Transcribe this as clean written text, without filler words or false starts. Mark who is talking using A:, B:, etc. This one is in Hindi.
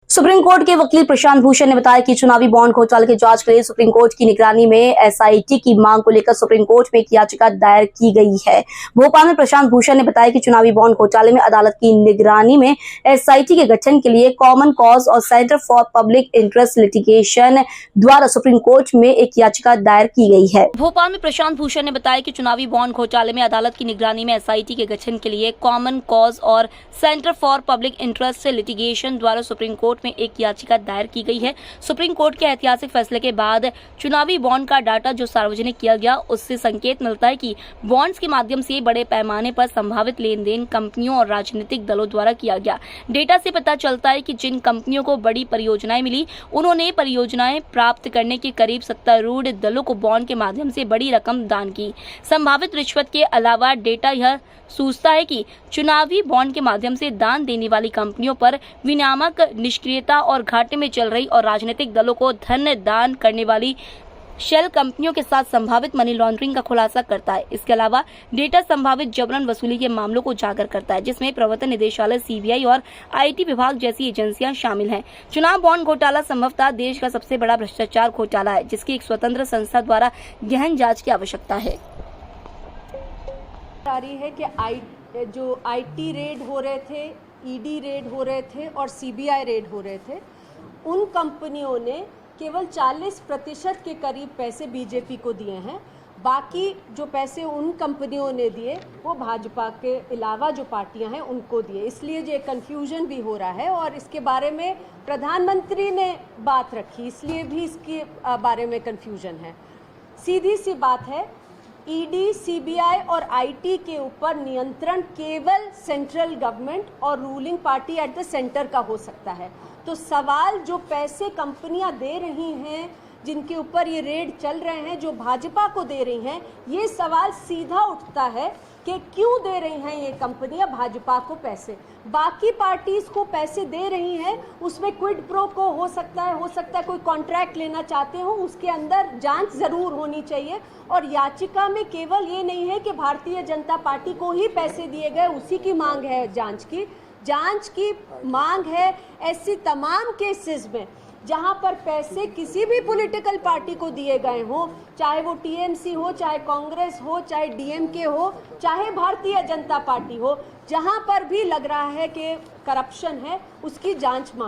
A: सुप्रीम कोर्ट के वकील प्रशांत भूषण ने बताया कि चुनावी बॉन्ड घोटाले की जांच के लिए सुप्रीम कोर्ट की निगरानी में एसआईटी की मांग को लेकर सुप्रीम कोर्ट में एक याचिका दायर की गई है। भोपाल में प्रशांत भूषण ने बताया कि चुनावी बॉन्ड घोटाले में अदालत की निगरानी में एसआईटी के गठन के लिए कॉमन कॉज और centre for public interest litigation द्वारा सुप्रीम कोर्ट में एक याचिका दायर की गई है।
B: भोपाल में प्रशांत भूषण ने बताया कि चुनावी बॉन्ड घोटाले में अदालत की निगरानी में एसआईटी के गठन के लिए कॉमन कॉज और centre for public interest litigation द्वारा सुप्रीम कोर्ट में एक याचिका दायर की गई है। सुप्रीम कोर्ट के ऐतिहासिक फैसले के बाद चुनावी बॉन्ड का डाटा जो सार्वजनिक किया गया, उससे संकेत मिलता है कि बॉन्ड्स के माध्यम से बड़े पैमाने पर संभावित लेन देन कंपनियों और राजनीतिक दलों द्वारा किया गया। डेटा से पता चलता है कि जिन कंपनियों को बड़ी परियोजनाएं मिली, उन्होंने परियोजनाएं प्राप्त करने के करीब सत्तारूढ़ दलों को बॉन्ड के माध्यम से बड़ी रकम दान की। संभावित रिश्वत के अलावा डेटा यह सूचता है कि चुनावी बॉन्ड के माध्यम से दान देने वाली कंपनियों पर विनियामक निष्क्रियता और घाटे में चल रही और राजनीतिक दलों को धन दान करने वाली शेल कंपनियों के साथ संभावित मनी लॉन्ड्रिंग का खुलासा करता है। इसके अलावा डेटा संभावित जबरन वसूली के मामलों को उजागर करता है, जिसमें प्रवर्तन निदेशालय, सीबीआई और आईटी विभाग जैसी एजेंसियां शामिल हैं। चुनाव बॉन्ड घोटाला संभवतः देश का सबसे बड़ा भ्रष्टाचार घोटाला है, जिसकी एक स्वतंत्र संस्था द्वारा गहन जांच की आवश्यकता है।
C: है कि जो आईटी रेड हो रहे थे, ईडी रेड हो रहे थे और सीबीआई रेड हो रहे थे, उन कंपनियों ने केवल 40% के करीब पैसे बीजेपी को दिए हैं। बाकी जो पैसे उन कंपनियों ने दिए वो भाजपा के अलावा जो पार्टियां हैं उनको दिए। इसलिए जो कन्फ्यूजन भी हो रहा है और इसके बारे में प्रधानमंत्री ने बात रखी, इसलिए भी इसके बारे में कन्फ्यूजन है। सीधी सी बात है, ईडी, सीबीआई और आईटी के ऊपर नियंत्रण केवल सेंट्रल गवर्नमेंट और ruling party at the centre का हो सकता है। तो सवाल जो पैसे कंपनियां दे रही हैं, जिनके ऊपर ये रेड चल रहे हैं, जो भाजपा को दे रही हैं, ये सवाल सीधा उठता है कि क्यों दे रही हैं ये कंपनियां भाजपा को पैसे। बाकी पार्टीज को पैसे दे रही हैं, उसमें क्विड प्रो को हो सकता है कोई कॉन्ट्रैक्ट लेना चाहते हो, उसके अंदर जांच जरूर होनी चाहिए। और याचिका में केवल ये नहीं है कि भारतीय जनता पार्टी को ही पैसे दिए गए, उसी की मांग है जांच की मांग है ऐसी तमाम केसेस में जहां पर पैसे किसी भी पॉलिटिकल पार्टी को दिए गए हों, चाहे वो टीएमसी हो, चाहे कांग्रेस हो, चाहे डीएमके हो, चाहे भारतीय जनता पार्टी हो, जहां पर भी लग रहा है कि करप्शन है, उसकी जांच मांग